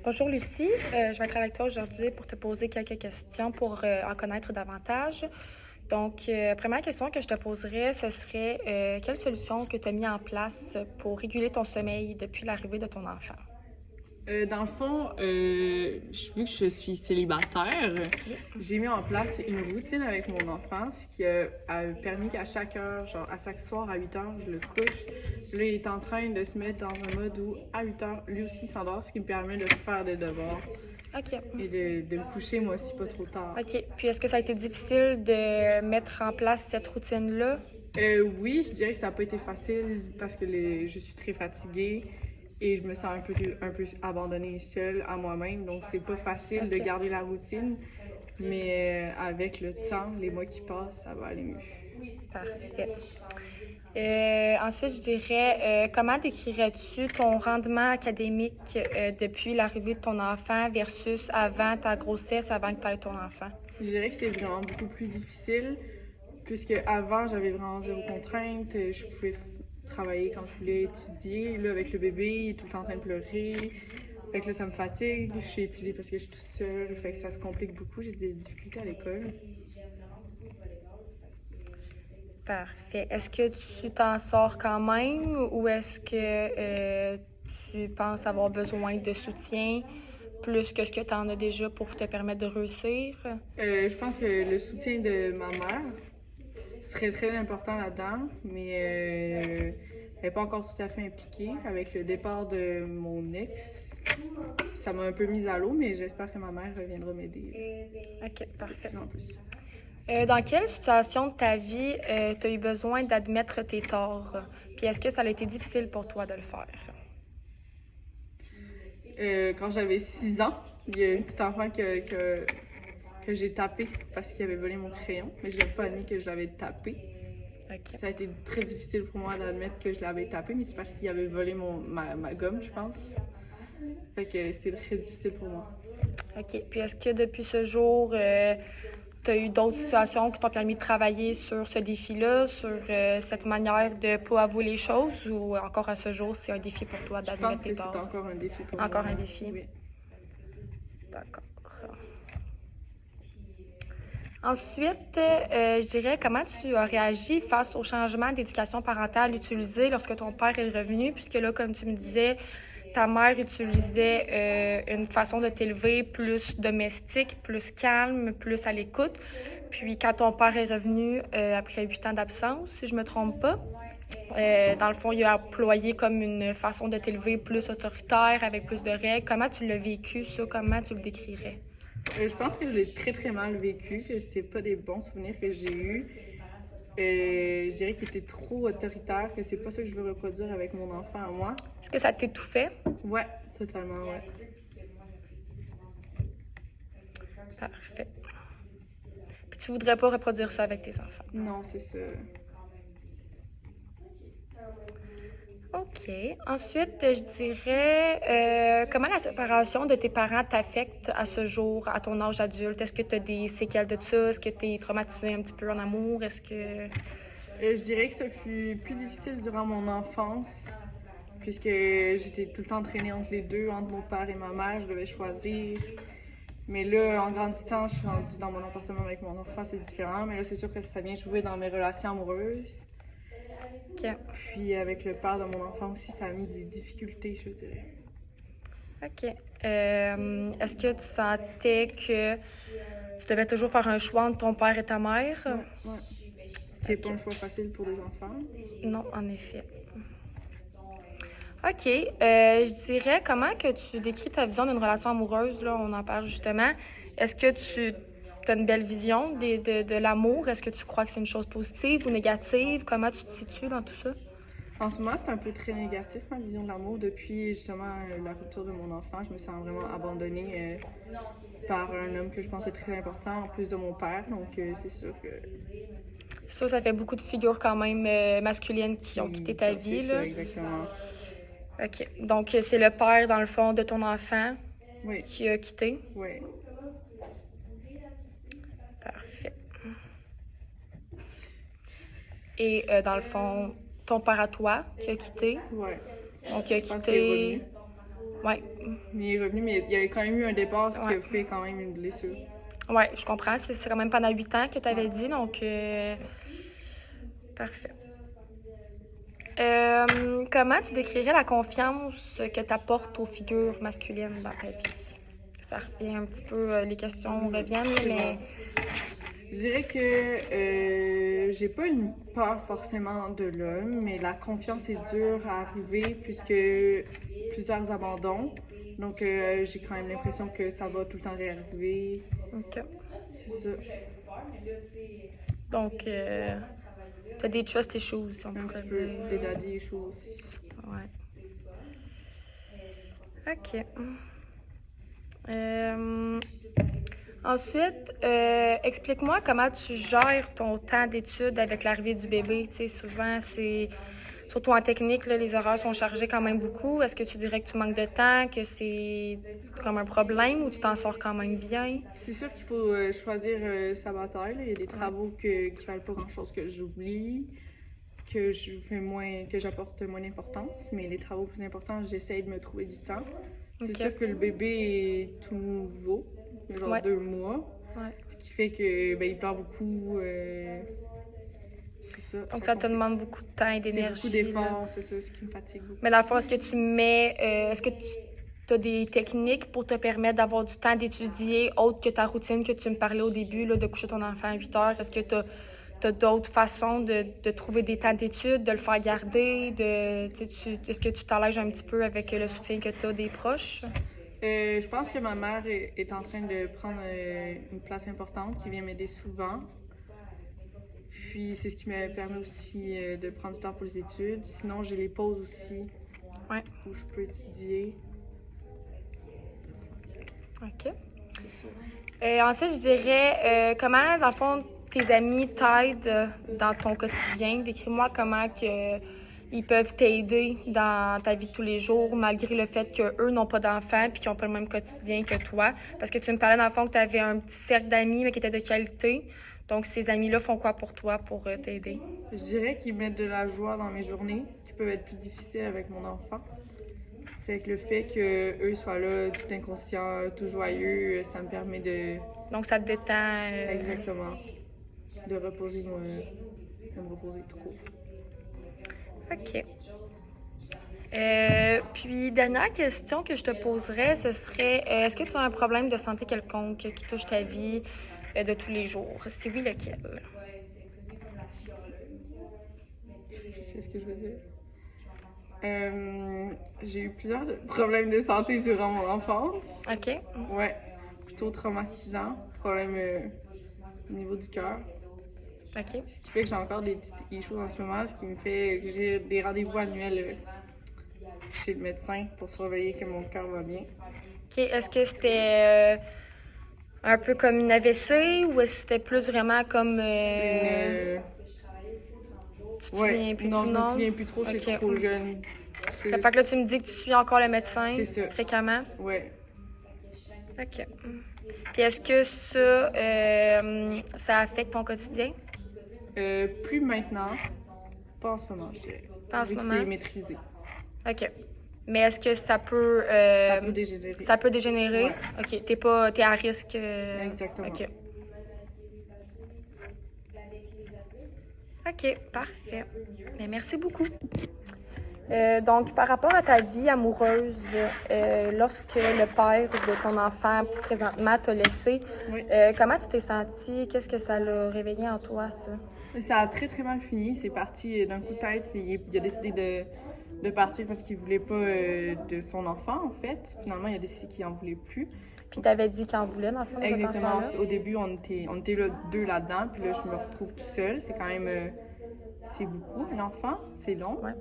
Bonjour Lucie, je vais être avec toi aujourd'hui pour te poser quelques questions pour en connaître davantage. Donc, première question que je te poserais, ce serait quelle solution que tu as mis en place pour réguler ton sommeil depuis l'arrivée de ton enfant? Dans le fond, vu que je suis célibataire, Oui. j'ai mis en place une routine avec mon enfant, ce qui a permis qu'à chaque heure, genre à chaque soir à 8 heures, je le couche. Là, il est en train de se mettre dans un mode où à 8 heures, lui aussi s'endort, ce qui me permet de faire des devoirs OK. et de me coucher moi aussi pas trop tard. OK. Puis, est-ce que ça a été difficile de mettre en place cette routine-là? Oui, je dirais que ça n'a pas été facile parce que je suis très fatiguée et je me sens un peu abandonnée seule à moi-même. Donc, c'est pas facile de OK. garder la routine, mais avec le temps, les mois qui passent, ça va aller mieux. Parfait. Ensuite, je dirais, comment décrirais-tu ton rendement académique depuis l'arrivée de ton enfant versus avant ta grossesse, avant que tu aies ton enfant? Je dirais que c'est vraiment beaucoup plus difficile puisque avant, j'avais vraiment zéro contrainte. Je pouvais travailler quand je voulais étudier. Là, avec le bébé, il est tout le temps en train de pleurer. Fait que là, ça me fatigue. Je suis épuisée parce que je suis toute seule. Fait que ça se complique beaucoup. J'ai des difficultés à l'école. Parfait. Est-ce que tu t'en sors quand même ou est-ce que tu penses avoir besoin de soutien plus que ce que tu en as déjà pour te permettre de réussir? Je pense que le soutien de ma mère serait très important là-dedans, mais elle n'est pas encore tout à fait impliquée. Avec le départ de mon ex, ça m'a un peu mise à l'eau, mais j'espère que ma mère reviendra m'aider OK, de parfait. plus en plus. Dans quelle situation de ta vie tu as eu besoin d'admettre tes torts? Puis est-ce que ça a été difficile pour toi de le faire? Quand j'avais 6 ans, il y a un petit enfant que j'ai tapé parce qu'il avait volé mon crayon, mais je n'ai pas admis que je l'avais tapé. OK. Ça a été très difficile pour moi d'admettre que je l'avais tapé, mais c'est parce qu'il avait volé ma gomme, je pense. Fait que c'était très difficile pour moi. OK. Puis est-ce que depuis ce jour, tu as eu d'autres situations qui t'ont permis de travailler sur ce défi-là, sur cette manière de ne pas avouer les choses, ou encore à ce jour, c'est un défi pour toi Je d'admettre pense tes que c'est torts? encore un défi pour Encore moi. un défi. Oui. D'accord. Ensuite, je dirais comment tu as réagi face au changement d'éducation parentale utilisé lorsque ton père est revenu, puisque là, comme tu me disais, ta mère utilisait une façon de t'élever plus domestique, plus calme, plus à l'écoute. Puis quand ton père est revenu après 8 ans d'absence, si je me trompe pas, dans le fond, il a employé comme une façon de t'élever plus autoritaire, avec plus de règles. Comment tu l'as vécu, ça? Comment tu le décrirais? Je pense que je l'ai très très mal vécu, que c'était pas des bons souvenirs que j'ai eus. Je dirais qu'il était trop autoritaire, que c'est pas ça que je veux reproduire avec mon enfant à moi. Est-ce que ça t'étouffait? Ouais, totalement, ouais. Parfait. Puis tu voudrais pas reproduire ça avec tes enfants? Non, c'est ça. OK. Ensuite, je dirais, comment la séparation de tes parents t'affecte à ce jour, à ton âge adulte? Est-ce que tu as des séquelles de ça? Est-ce que tu es traumatisé un petit peu en amour? Est-ce que... Je dirais que ça fut plus difficile durant mon enfance, puisque j'étais tout le temps traînée entre les deux, entre mon père et ma mère, je devais choisir. Mais là, en grandissant, je suis rendue dans mon appartement avec mon enfant, c'est différent. Mais là, c'est sûr que ça vient jouer dans mes relations amoureuses. OK. Puis avec le père de mon enfant aussi, ça a mis des difficultés, je dirais. OK. Est-ce que tu sentais que tu devais toujours faire un choix entre ton père et ta mère? Ouais. Qui n'est pas un choix facile pour les enfants. Non, en effet. OK. Je dirais, comment que tu décris ta vision d'une relation amoureuse? Là, on en parle justement. Est-ce que tu as une belle vision de l'amour? Est-ce que tu crois que c'est une chose positive ou négative? Comment tu te situes dans tout ça? En ce moment, c'est un peu très négatif, ma vision de l'amour. Depuis justement la rupture de mon enfant, je me sens vraiment abandonnée par un homme que je pensais très important, en plus de mon père. Donc, c'est sûr que... C'est sûr, ça fait beaucoup de figures quand même masculines qui ont quitté ta vie, C'est là. ça, exactement. OK. Donc, c'est le père, dans le fond, de ton enfant Oui, qui a quitté. oui. Parfait. Et dans le fond, ton père à toi qui a quitté. Ouais. Donc, il a Je pense qu'il est quitté. revenu. Ouais. Mais il est revenu, mais il y avait quand même eu un départ, ce qui Ouais. a fait quand même une blessure. Ouais, je comprends. C'est quand même pendant 8 ans que tu avais dit, donc parfait. Comment tu décrirais la confiance que tu apportes aux figures masculines dans ta vie? Ça revient un petit peu, les questions reviennent, là, mais Je dirais que j'ai pas une peur forcément de l'homme, mais la confiance est dure à arriver puisque plusieurs abandons. Donc j'ai quand même l'impression que ça va tout le temps réarriver. OK. C'est ça. Donc, t'as des trust issues, si on Un pourrait petit peu dire. des daddy issues aussi. Ouais. OK. Euh, Ensuite, explique-moi comment tu gères ton temps d'études avec l'arrivée du bébé. Tu sais, souvent, c'est surtout en technique, là, les horaires sont chargés quand même beaucoup. Est-ce que tu dirais que tu manques de temps, que c'est comme un problème ou tu t'en sors quand même bien? C'est sûr qu'il faut choisir sa bataille, là. Il y a des travaux qui valent pas grand-chose que j'oublie, que je fais moins, que j'apporte moins d'importance, mais les travaux plus importants, j'essaye de me trouver du temps. C'est OK. sûr que le bébé est tout nouveau, il a genre Ouais. 2 mois, Ouais. ce qui fait que il pleure beaucoup. C'est ça. Donc, ça te complique. demande beaucoup de temps et C'est d'énergie. beaucoup là. d'efforts, c'est ça, ce qui me fatigue beaucoup. Mais dans le fond, est-ce que tu mets, est-ce que tu as des techniques pour te permettre d'avoir du temps d'étudier autre que ta routine que tu me parlais au début, là, de coucher ton enfant à 8 heures? Est-ce que tu as d'autres façons de trouver des temps d'études, de le faire garder? Est-ce que tu t'allèges un petit peu avec le soutien que tu as des proches? Je pense que ma mère est en train de prendre une place importante, qui vient m'aider souvent. Puis c'est ce qui me permet aussi de prendre du temps pour les études. Sinon, j'ai les pauses aussi, Ouais. où je peux étudier. OK. C'est ça. Ensuite, je dirais, comment, dans le fond, tes amis t'aident dans ton quotidien? Décris-moi comment ils peuvent t'aider dans ta vie de tous les jours, malgré le fait qu'eux n'ont pas d'enfants et qu'ils n'ont pas le même quotidien que toi. Parce que tu me parlais, dans le fond, que tu avais un petit cercle d'amis, mais qui était de qualité. Donc, ces amis-là font quoi pour toi, pour t'aider? Je dirais qu'ils mettent de la joie dans mes journées, qui peuvent être plus difficiles avec mon enfant. Fait que le fait qu'eux soient là, tout inconscients, tout joyeux, ça me permet de... Donc, ça te détend. Exactement. De reposer de me reposer trop. OK. Puis, dernière question que je te poserais, ce serait, est-ce que tu as un problème de santé quelconque qui touche ta vie de tous les jours? Si oui, lequel? C'est ce que je veux dire. J'ai eu plusieurs problèmes de santé durant mon enfance. OK. Ouais, plutôt traumatisant. Problème au niveau du cœur. OK. Ce qui fait que j'ai encore des petites issues en ce moment, ce qui me fait que j'ai des rendez-vous annuels chez le médecin pour surveiller que mon cœur va bien. OK. Est-ce que c'était un peu comme une AVC ou est-ce que c'était plus vraiment comme. C'est Tu te Ouais, souviens plus non, du je me nom? souviens plus trop, je suis Ok. trop jeune. Fait que là, tu me dis que tu suis encore le médecin C'est ça. fréquemment. Ouais. OK. Puis est-ce que ça affecte ton quotidien? Plus maintenant, pas en ce moment, je dirais. Pas en ce Vu que moment? c'est maîtrisé. OK. Mais est-ce que ça peut. Ça peut dégénérer. Ça peut dégénérer? Ouais. OK. T'es à risque. Exactement. OK. OK, parfait. Mais merci beaucoup. Donc, par rapport à ta vie amoureuse, lorsque le père de ton enfant présentement t'a laissé, Oui. comment tu t'es sentie? Qu'est-ce que ça l'a réveillé en toi, ça? Ça a très très mal fini. C'est parti d'un coup de tête. Il a décidé de partir parce qu'il voulait pas de son enfant, en fait. Finalement, il a décidé qu'il en voulait plus. Puis t'avais dit qu'il en voulait, dans le fond, de cet Exactement. enfant-là? Au début, on était là, deux là-dedans. Puis là, je me retrouve tout seul. C'est quand même... c'est beaucoup, un enfant. C'est long. Ouais.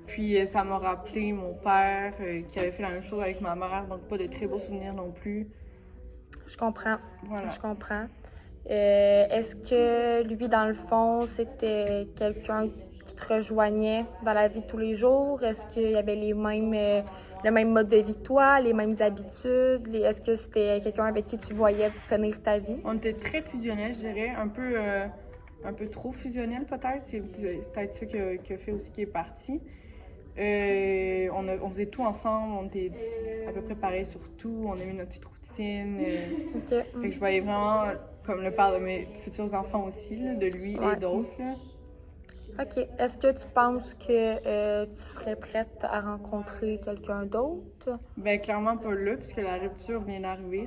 Puis ça m'a rappelé mon père qui avait fait la même chose avec ma mère. Donc pas de très beaux souvenirs non plus. Je comprends. Voilà. Je comprends. Est-ce que lui, dans le fond, c'était quelqu'un qui te rejoignait dans la vie de tous les jours? Est-ce qu'il y avait le même mode de vie que toi, les mêmes habitudes? Est-ce que c'était quelqu'un avec qui tu voyais finir ta vie? On était très fusionnels, je dirais. Un peu trop fusionnels peut-être. C'est peut-être ça qui a fait aussi qu'il est parti. On faisait tout ensemble, on était à peu près pareil sur tout, on a eu notre petite routine. OK. Fait que je voyais vraiment comme le père de mes futurs enfants aussi, là, de lui Ouais. et d'autres. Là. OK. Est-ce que tu penses que tu serais prête à rencontrer quelqu'un d'autre? Ben clairement pas là, puisque la rupture vient d'arriver.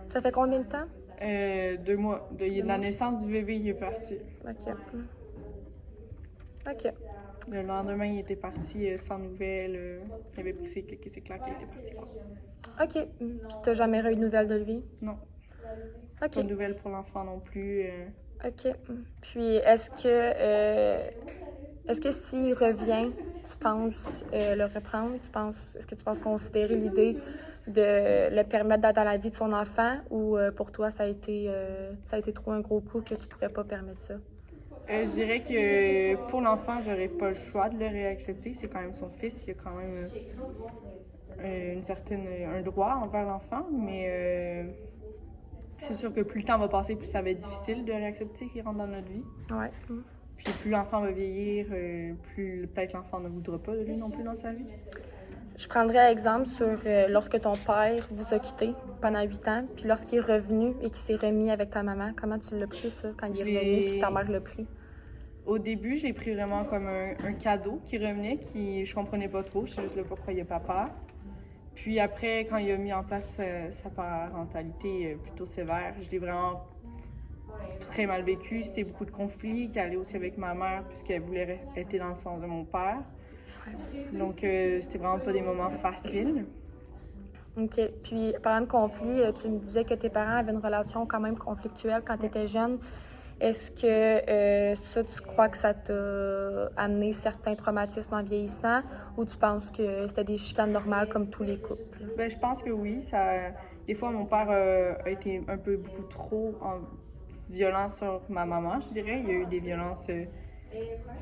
Ça fait combien de temps? 2 mois. De la naissance du bébé, il est parti. OK. OK. Le lendemain, il était parti sans nouvelles. Il avait pris ses clics et ses claques, il était parti. Quoi. OK. Puis t'as jamais eu de nouvelles de lui? Non. OK. Pas de nouvelles pour l'enfant non plus. OK. Puis est-ce que s'il revient, tu penses le reprendre? Est-ce que tu penses considérer l'idée de le permettre d'être dans la vie de son enfant ou pour toi ça a été trop un gros coup que tu pourrais pas permettre ça? Je dirais que pour l'enfant, j'aurais pas le choix de le réaccepter. C'est quand même son fils. Il y a quand même un droit envers l'enfant, mais c'est sûr que plus le temps va passer, plus ça va être difficile de réaccepter qu'il rentre dans notre vie. Ouais. Puis plus l'enfant va vieillir, plus peut-être l'enfant ne voudra pas de lui non plus dans sa vie. Je prendrais exemple sur lorsque ton père vous a quitté pendant 8 ans, puis lorsqu'il est revenu et qu'il s'est remis avec ta maman, comment tu l'as pris ça, quand il est revenu puis ta mère l'a pris? Au début, je l'ai pris vraiment comme un cadeau qui revenait, je comprenais pas trop, je sais juste pas pourquoi il y a papa. Puis après, quand il a mis en place sa parentalité plutôt sévère, je l'ai vraiment très mal vécu. C'était beaucoup de conflits qui allaient aussi avec ma mère puisqu'elle voulait être dans le sens de mon père. Donc c'était vraiment pas des moments faciles. OK. Puis parlant de conflit, tu me disais que tes parents avaient une relation quand même conflictuelle quand tu étais jeune. Est-ce que ça, tu crois que ça t'a amené certains traumatismes en vieillissant ou tu penses que c'était des chicanes normales comme tous les couples? Ben, je pense que oui. Des fois, mon père a été beaucoup trop violent sur ma maman, je dirais. Il y a eu des violences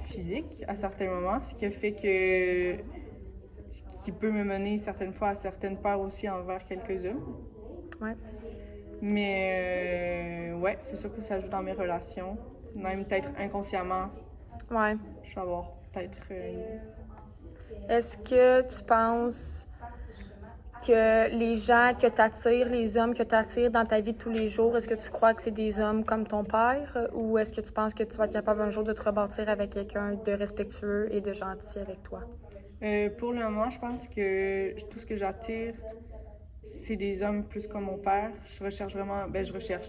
physiques à certains moments, ce qui a fait que... ce qui peut me mener certaines fois à certaines peurs aussi envers quelques-uns. Ouais. Mais ouais, c'est sûr que ça joue dans mes relations. Même peut-être inconsciemment, Ouais. je vais avoir peut-être... Est-ce que tu penses que les gens que tu attires, les hommes que tu attires dans ta vie de tous les jours, est-ce que tu crois que c'est des hommes comme ton père ou est-ce que tu penses que tu vas être capable un jour de te rebâtir avec quelqu'un de respectueux et de gentil avec toi? Pour le moment, je pense que tout ce que j'attire, c'est des hommes plus comme mon père. Je recherche vraiment...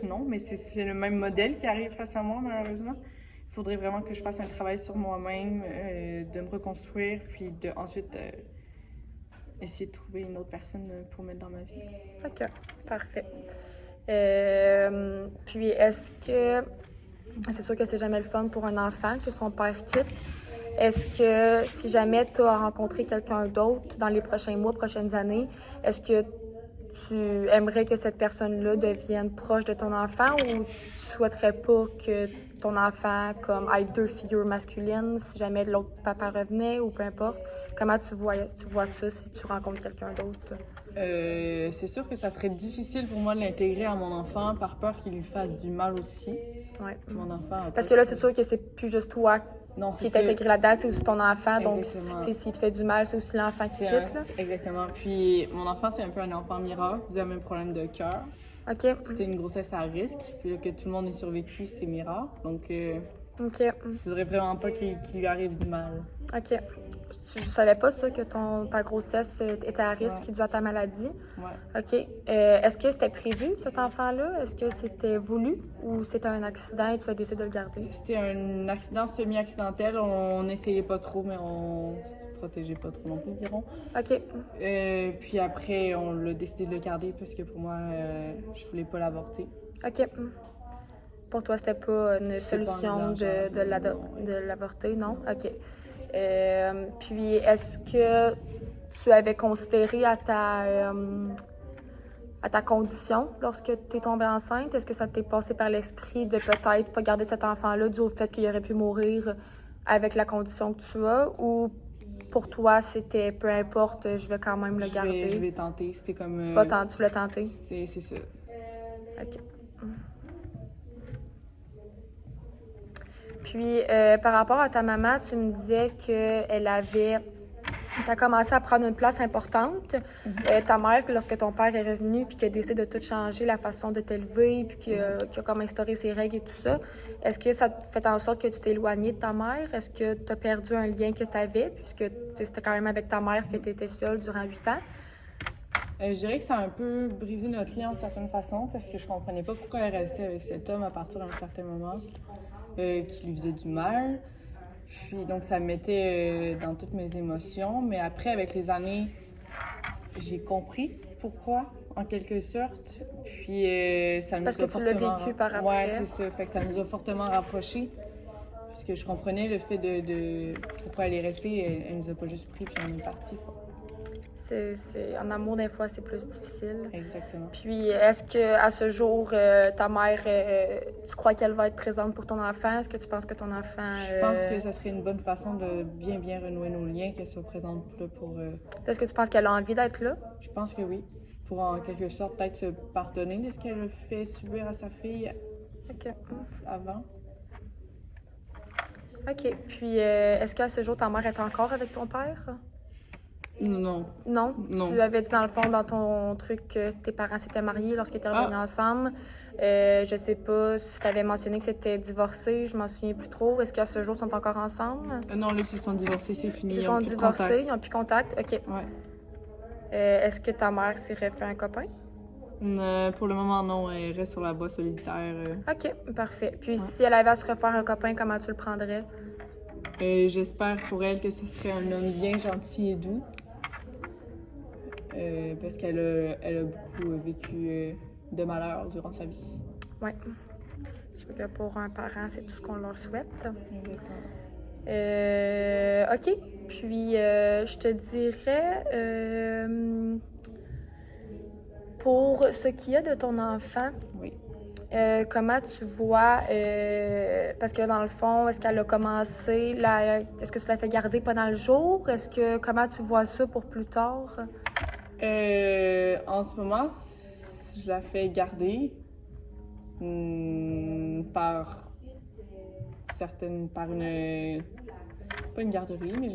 non, mais c'est le même modèle qui arrive face à moi, malheureusement. Il faudrait vraiment que je fasse un travail sur moi-même, de me reconstruire, puis ensuite essayer de trouver une autre personne pour mettre dans ma vie. OK, parfait. Puis est-ce que... C'est sûr que c'est jamais le fun pour un enfant que son père quitte. Est-ce que si jamais tu as rencontré quelqu'un d'autre dans les prochains mois, prochaines années, est-ce que tu aimerais que cette personne-là devienne proche de ton enfant ou tu souhaiterais pas que ton enfant ait 2 figures masculines si jamais l'autre papa revenait ou peu importe? Comment tu vois ça si tu rencontres quelqu'un d'autre? C'est sûr que ça serait difficile pour moi de l'intégrer à mon enfant par peur qu'il lui fasse du mal aussi. Ouais. Mon enfant. Parce que là, c'est sûr que c'est plus juste toi qui est intégré là-dedans, c'est aussi ton enfant. Donc, s'il te fait du mal, c'est aussi l'enfant qui quitte. Là. Exactement. Puis, mon enfant, c'est un peu un enfant miracle. Vous avez un problème de cœur. OK. C'était une grossesse à risque. Puis là, que tout le monde ait survécu, c'est miracle. Donc, OK. je voudrais vraiment pas qu'il lui arrive du mal. OK. Je savais pas ça, que ta grossesse était à risque dû à ta maladie. Ouais. OK. Est-ce que c'était prévu, cet enfant-là? Est-ce que c'était voulu ou c'était un accident et tu as décidé de le garder? C'était un accident semi-accidentel. On n'essayait pas trop, mais on se protégeait pas trop non plus, dirons. OK. Puis après, on l'a décidé de le garder parce que pour moi, je voulais pas l'avorter. OK. Pour toi, c'était pas une solution de l'avorter, non? OK. Puis, est-ce que tu avais considéré à ta condition lorsque tu es tombée enceinte? Est-ce que ça t'est passé par l'esprit de peut-être pas garder cet enfant-là dû au fait qu'il aurait pu mourir avec la condition que tu as? Ou pour toi, c'était peu importe, je vais quand même le garder? Je vais tenter. C'était comme... Tu voulais tenter? C'est ça. OK. Puis, par rapport à ta maman, tu me disais qu'elle avait Tu as commencé à prendre une place importante. Ta mère, lorsque ton père est revenu puis qu'il a décidé de tout changer, la façon de t'élever, puis qu'il a comme instauré ses règles et tout ça, est-ce que ça fait en sorte que tu t'es éloigné de ta mère? Est-ce que tu as perdu un lien que tu avais, puisque c'était quand même avec ta mère que tu étais seule durant 8 ans? Je dirais que ça a un peu brisé notre lien en certaine façon parce que je comprenais pas pourquoi elle restait avec cet homme à partir d'un certain moment qui lui faisait du mal. Puis donc ça me mettait dans toutes mes émotions. Mais après, avec les années, j'ai compris pourquoi, en quelque sorte. Puis ça nous Parce a que tu l'as fortement... vécu par après. Ouais, c'est ça. Fait que ça nous a fortement rapprochés. Puisque je comprenais le fait de pourquoi elle est restée. Elle nous a pas juste pris puis on est parti. En amour, des fois, c'est plus difficile. Exactement. Puis, est-ce qu'à ce jour, ta mère, tu crois qu'elle va être présente pour ton enfant? Est-ce que tu penses que ton enfant... Je pense que ça serait une bonne façon de bien renouer nos liens, qu'elle soit présente là pour... Est-ce que tu penses qu'elle a envie d'être là? Je pense que oui. Pour en quelque sorte peut-être se pardonner de ce qu'elle a fait subir à sa fille OK. avant. OK. Puis, est-ce qu'à ce jour, ta mère est encore avec ton père? Non. Non? Non. Tu avais dit dans le fond, dans ton truc, que tes parents s'étaient mariés lorsqu'ils étaient revenus ensemble. Je sais pas si tu avais mentionné que c'était divorcé, je m'en souviens plus trop. Est-ce qu'à ce jour, ils sont encore ensemble? Non, là, ils se sont divorcés, c'est fini. Ils se sont divorcés, ils n'ont plus contact? OK. Ouais. Est-ce que ta mère s'est refait un copain? Pour le moment, non. Elle reste sur la voie solitaire. OK, parfait. Puis si elle avait à se refaire un copain, comment tu le prendrais? J'espère pour elle que ce serait un homme bien gentil et doux. Parce qu'elle a beaucoup vécu de malheur durant sa vie. Oui. Je sais que pour un parent, c'est tout ce qu'on leur souhaite. Exactement. OK. Puis, je te dirais, pour ce qui est de ton enfant, Oui. comment tu vois, parce que dans le fond, est-ce qu'elle a commencé, est-ce que tu l'as fait garder pendant le jour? Comment tu vois ça pour plus tard? En ce moment, je la fais garder par une... Pas une garderie, mais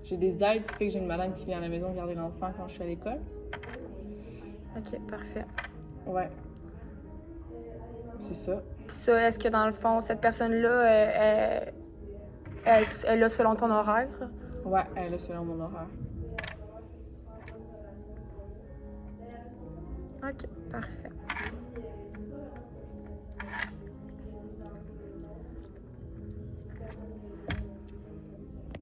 j'ai des aides qui fait que j'ai une madame qui vient à la maison garder l'enfant quand je suis à l'école. OK, parfait. Ouais. C'est ça. Puis ça, est-ce que dans le fond, cette personne-là, elle a selon ton horaire? Ouais, elle est selon mon horaire. OK, parfait.